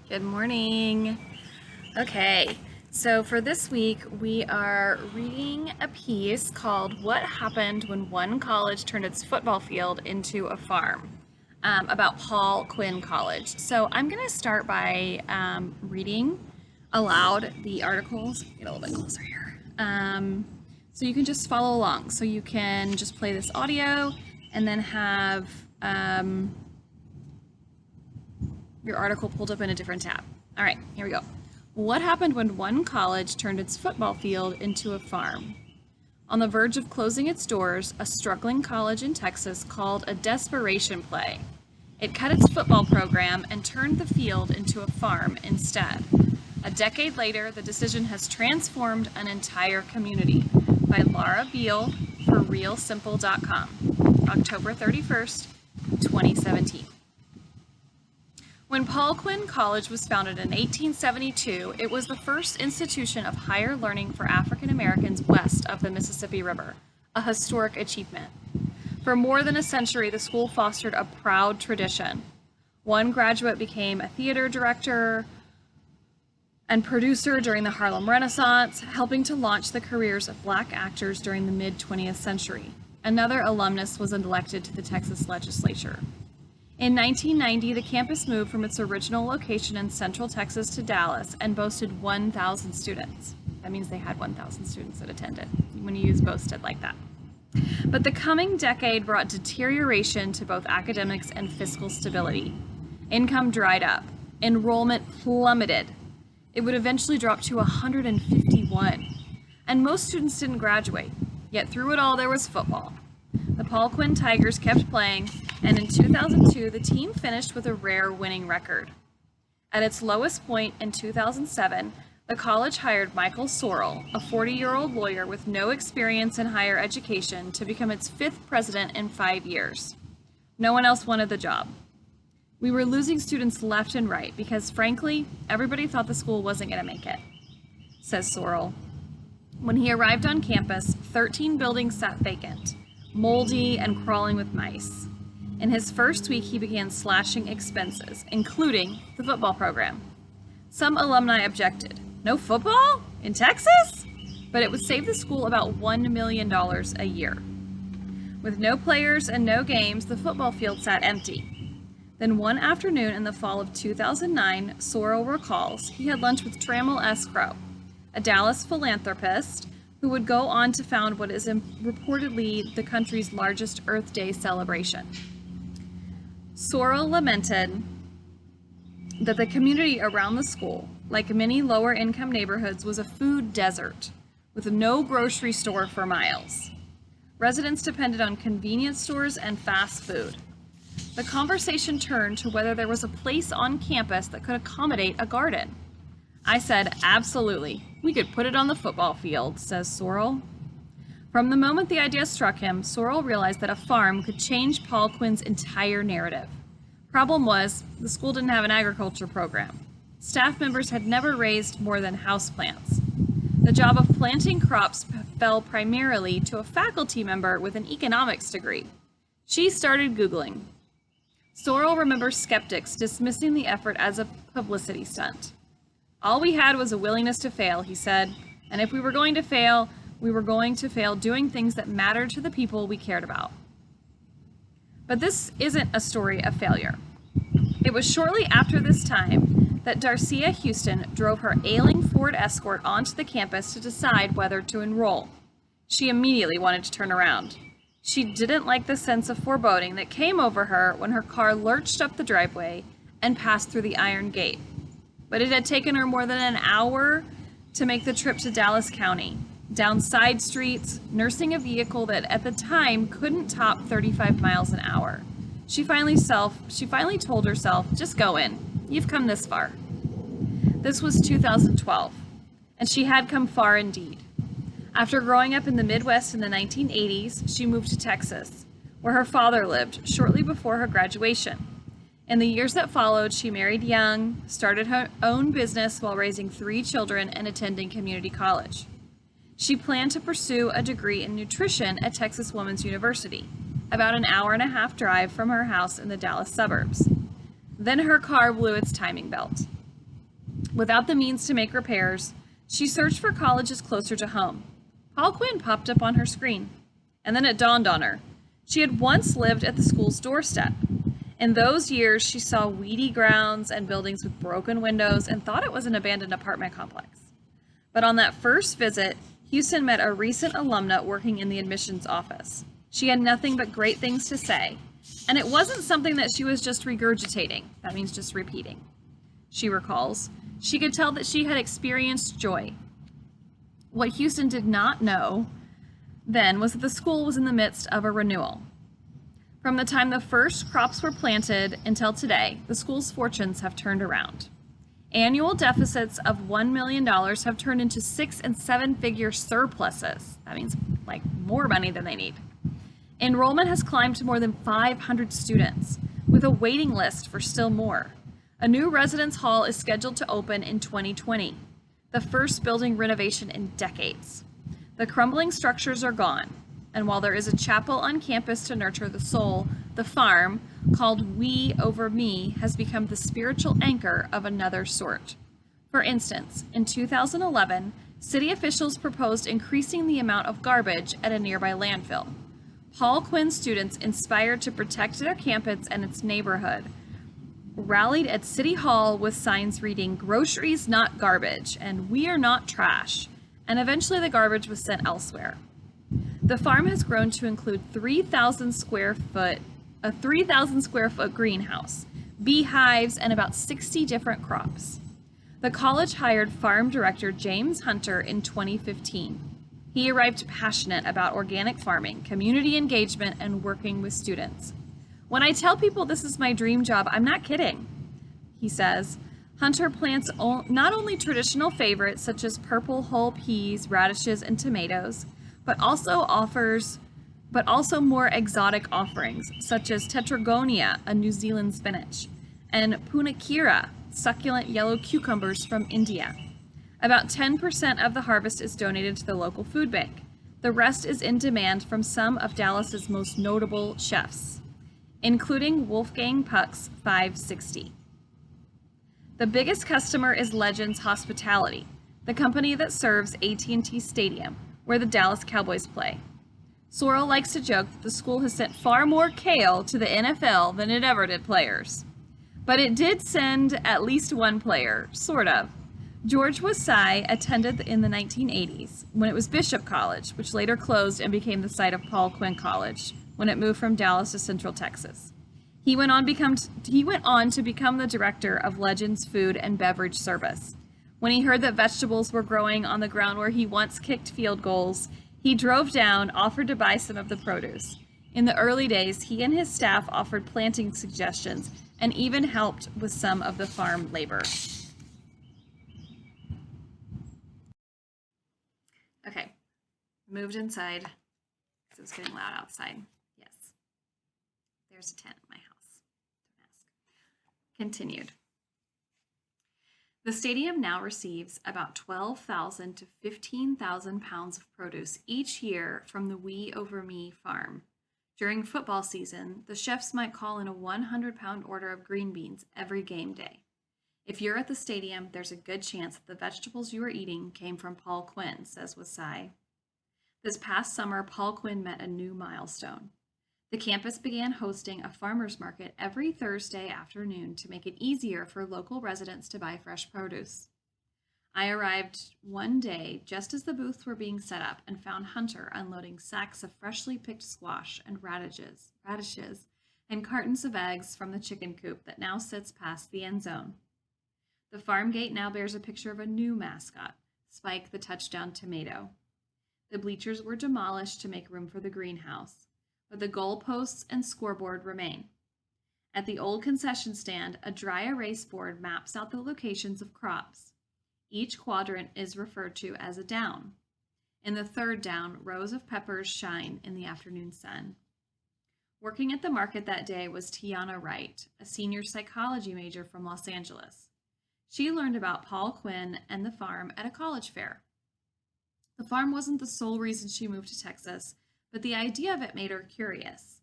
Good morning. Okay, so for this week, we are reading a piece called What Happened When One College Turned Its Football Field into a Farm, about Paul Quinn College. So I'm going to start by reading aloud the articles. Get a little bit closer here. So you can just follow along. So you can just play this audio and then have your article pulled up in a different tab. All right, here we go. What happened when one college turned its football field into a farm? On the verge of closing its doors, a struggling college in Texas called a desperation play. It cut its football program and turned the field into a farm instead. A decade later, the decision has transformed an entire community. By Laura Beil for realsimple.com, October 31st, 2017. When Paul Quinn College was founded in 1872, it was the first institution of higher learning for African Americans west of the Mississippi River, a historic achievement. For more than a century, the school fostered a proud tradition. One graduate became a theater director and producer during the Harlem Renaissance, helping to launch the careers of Black actors during the mid-20th century. Another alumnus was elected to the Texas legislature. In 1990, the campus moved from its original location in Central Texas to Dallas and boasted 1,000 students. That means they had 1,000 students that attended, when you use boasted like that. But the coming decade brought deterioration to both academics and fiscal stability. Income dried up. Enrollment plummeted. It would eventually drop to 151. And most students didn't graduate. Yet through it all, there was football. The Paul Quinn Tigers kept playing, and in 2002, the team finished with a rare winning record. At its lowest point in 2007, the college hired Michael Sorrell, a 40-year-old lawyer with no experience in higher education, to become its fifth president in 5 years. No one else wanted the job. We were losing students left and right because, frankly, everybody thought the school wasn't going to make it, says Sorrell. When he arrived on campus, 13 buildings sat vacant, moldy and crawling with mice. In his first week, he began slashing expenses, including the football program. Some alumni objected. No football? In Texas? But it would save the school about $1 million a year. With no players and no games, the football field sat empty. Then one afternoon in the fall of 2009, Sorrell recalls he had lunch with Trammell S. Crow, a Dallas philanthropist who would go on to found what is reportedly the country's largest Earth Day celebration. Sorrell lamented that the community around the school, like many lower-income neighborhoods, was a food desert with no grocery store for miles. Residents depended on convenience stores and fast food. The conversation turned to whether there was a place on campus that could accommodate a garden. I said, absolutely, we could put it on the football field, says Sorrell. From the moment the idea struck him, Sorrell realized that a farm could change Paul Quinn's entire narrative. Problem was, the school didn't have an agriculture program. Staff members had never raised more than houseplants. The job of planting crops fell primarily to a faculty member with an economics degree. She started Googling. Sorrell remembers skeptics dismissing the effort as a publicity stunt. All we had was a willingness to fail, he said, and if we were going to fail, we were going to fail doing things that mattered to the people we cared about. But this isn't a story of failure. It was shortly after this time that Darcia Houston drove her ailing Ford Escort onto the campus to decide whether to enroll. She immediately wanted to turn around. She didn't like the sense of foreboding that came over her when her car lurched up the driveway and passed through the iron gate. But it had taken her more than an hour to make the trip to Dallas County, down side streets, nursing a vehicle that at the time couldn't top 35 miles an hour. She finally told herself, just go in. You've come this far. This was 2012, and she had come far indeed. After growing up in the Midwest in the 1980s, she moved to Texas, where her father lived shortly before her graduation. In the years that followed, she married young, started her own business while raising 3 children and attending community college. She planned to pursue a degree in nutrition at Texas Women's University, about an hour-and-a-half drive from her house in the Dallas suburbs. Then her car blew its timing belt. Without the means to make repairs, she searched for colleges closer to home. Paul Quinn popped up on her screen, and then it dawned on her. She had once lived at the school's doorstep. In those years, she saw weedy grounds and buildings with broken windows and thought it was an abandoned apartment complex. But on that first visit, Houston met a recent alumna working in the admissions office. She had nothing but great things to say, and it wasn't something that she was just regurgitating. That means just repeating. She recalls, she could tell that she had experienced joy. What Houston did not know then was that the school was in the midst of a renewal. From the time the first crops were planted until today, the school's fortunes have turned around. Annual deficits of $1 million have turned into 6- and 7-figure surpluses. That means like more money than they need. Enrollment has climbed to more than 500 students, with a waiting list for still more. A new residence hall is scheduled to open in 2020, the first building renovation in decades. The crumbling structures are gone, and while there is a chapel on campus to nurture the soul, the farm, called We Over Me, has become the spiritual anchor of another sort. For instance, in 2011, city officials proposed increasing the amount of garbage at a nearby landfill. Paul Quinn students, inspired to protect their campus and its neighborhood, rallied at City Hall with signs reading, "Groceries, not garbage," and "We are not trash," and eventually the garbage was sent elsewhere. The farm has grown to include a 3,000 square foot greenhouse, beehives, and about 60 different crops. The college hired farm director James Hunter in 2015. He arrived passionate about organic farming, community engagement, and working with students. "When I tell people this is my dream job, I'm not kidding," he says. Hunter plants not only traditional favorites such as purple whole peas, radishes, and tomatoes, but also more exotic offerings such as tetragonia, a New Zealand spinach, and punakira, succulent yellow cucumbers from India. About 10% of the harvest is donated to the local food bank. The rest is in demand from some of Dallas's most notable chefs, including Wolfgang Puck's 560. The biggest customer is Legends Hospitality, the company that serves AT&T Stadium, where the Dallas Cowboys play. Sorrell likes to joke that the school has sent far more kale to the NFL than it ever did players. But it did send at least one player, sort of. George Wasai attended in the 1980s, when it was Bishop College, which later closed and became the site of Paul Quinn College, when it moved from Dallas to Central Texas. He went on to become the director of Legends Food and Beverage Service. When he heard that vegetables were growing on the ground where he once kicked field goals, he drove down, offered to buy some of the produce. In the early days, he and his staff offered planting suggestions and even helped with some of the farm labor. Okay, moved inside because it was getting loud outside. Yes, there's a tent at my house. Don't ask. Continued. The stadium now receives about 12,000 to 15,000 pounds of produce each year from the We Over Me farm. During football season, the chefs might call in a 100-pound order of green beans every game day. If you're at the stadium, there's a good chance that the vegetables you are eating came from Paul Quinn, says Wasai. This past summer, Paul Quinn met a new milestone. The campus began hosting a farmer's market every Thursday afternoon to make it easier for local residents to buy fresh produce. I arrived one day just as the booths were being set up and found Hunter unloading sacks of freshly picked squash and radishes, and cartons of eggs from the chicken coop that now sits past the end zone. The farm gate now bears a picture of a new mascot, Spike the touchdown tomato. The bleachers were demolished to make room for the greenhouse, but the goalposts and scoreboard remain. At the old concession stand, a dry erase board maps out the locations of crops. Each quadrant is referred to as a down. In the third down, rows of peppers shine in the afternoon sun. Working at the market that day was Tiana Wright, a senior psychology major from Los Angeles. She learned about Paul Quinn and the farm at a college fair. The farm wasn't the sole reason she moved to Texas, but the idea of it made her curious.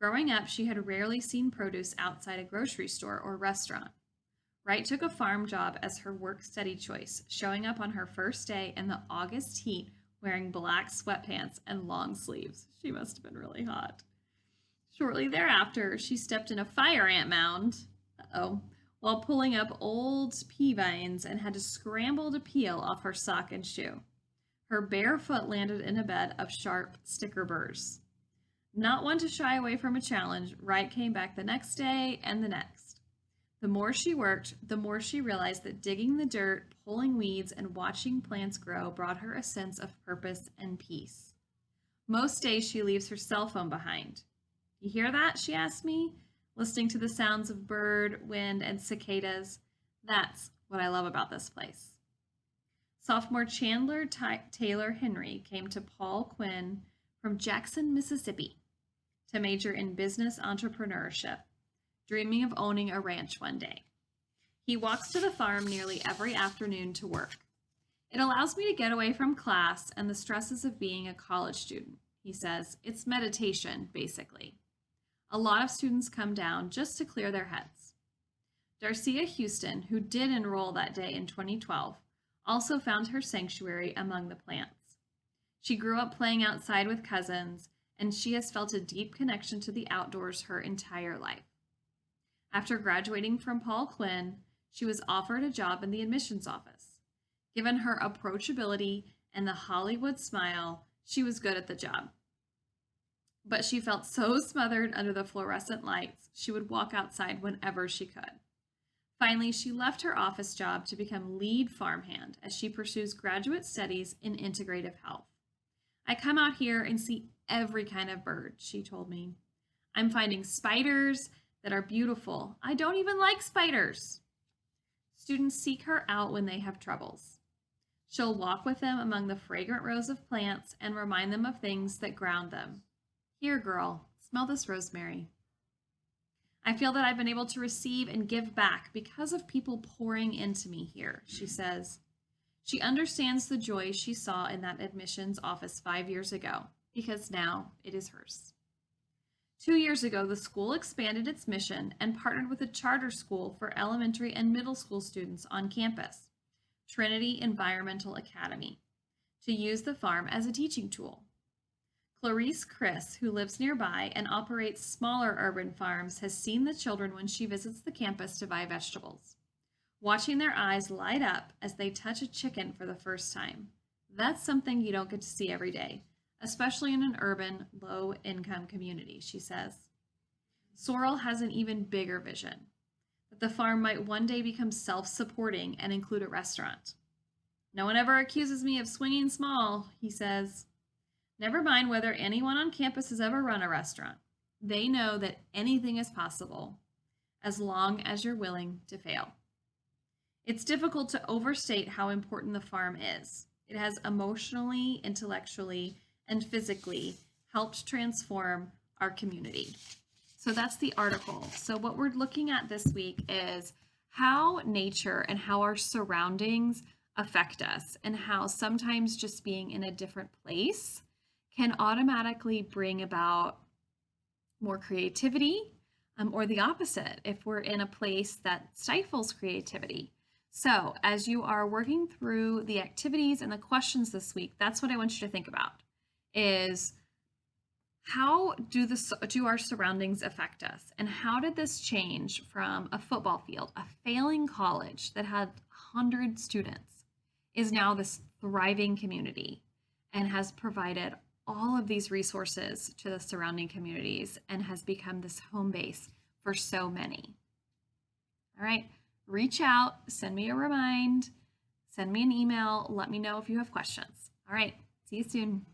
Growing up, she had rarely seen produce outside a grocery store or restaurant. Wright took a farm job as her work-study choice, showing up on her first day in the August heat wearing black sweatpants and long sleeves. She must have been really hot. Shortly thereafter, she stepped in a fire ant mound, while pulling up old pea vines and had to scramble to peel off her sock and shoe. Her bare foot landed in a bed of sharp sticker burrs. Not one to shy away from a challenge, Wright came back the next day and the next. The more she worked, the more she realized that digging the dirt, pulling weeds, and watching plants grow brought her a sense of purpose and peace. Most days she leaves her cell phone behind. You hear that? She asked me, listening to the sounds of bird, wind, and cicadas. That's what I love about this place. Sophomore Chandler Taylor Henry came to Paul Quinn from Jackson, Mississippi, to major in business entrepreneurship, dreaming of owning a ranch one day. He walks to the farm nearly every afternoon to work. It allows me to get away from class and the stresses of being a college student, he says. It's meditation, basically. A lot of students come down just to clear their heads. Darcia Houston, who did enroll that day in 2012, also found her sanctuary among the plants. She grew up playing outside with cousins, and she has felt a deep connection to the outdoors her entire life. After graduating from Paul Quinn, she was offered a job in the admissions office. Given her approachability and the Hollywood smile, she was good at the job. But she felt so smothered under the fluorescent lights, she would walk outside whenever she could. Finally, she left her office job to become lead farmhand as she pursues graduate studies in integrative health. I come out here and see every kind of bird, she told me. I'm finding spiders that are beautiful. I don't even like spiders. Students seek her out when they have troubles. She'll walk with them among the fragrant rows of plants and remind them of things that ground them. Here, girl, smell this rosemary. I feel that I've been able to receive and give back because of people pouring into me here, she says. She understands the joy she saw in that admissions office 5 years ago, because now it is hers. 2 years ago, the school expanded its mission and partnered with a charter school for elementary and middle school students on campus, Trinity Environmental Academy, to use the farm as a teaching tool. Clarice Chris, who lives nearby and operates smaller urban farms, has seen the children when she visits the campus to buy vegetables, watching their eyes light up as they touch a chicken for the first time. That's something you don't get to see every day, especially in an urban, low-income community, she says. Sorrel has an even bigger vision, that the farm might one day become self-supporting and include a restaurant. No one ever accuses me of swinging small, he says. Never mind whether anyone on campus has ever run a restaurant. They know that anything is possible, as long as you're willing to fail. It's difficult to overstate how important the farm is. It has emotionally, intellectually, and physically helped transform our community. So that's the article. So what we're looking at this week is how nature and how our surroundings affect us, and how sometimes just being in a different place can automatically bring about more creativity, or the opposite if we're in a place that stifles creativity. So as you are working through the activities and the questions this week, that's what I want you to think about, is how do our surroundings affect us? And how did this change from a football field, a failing college that had 100 students, is now this thriving community and has provided all of these resources to the surrounding communities and has become this home base for so many. All right, reach out, send me a remind, send me an email, let me know if you have questions. All right, see you soon.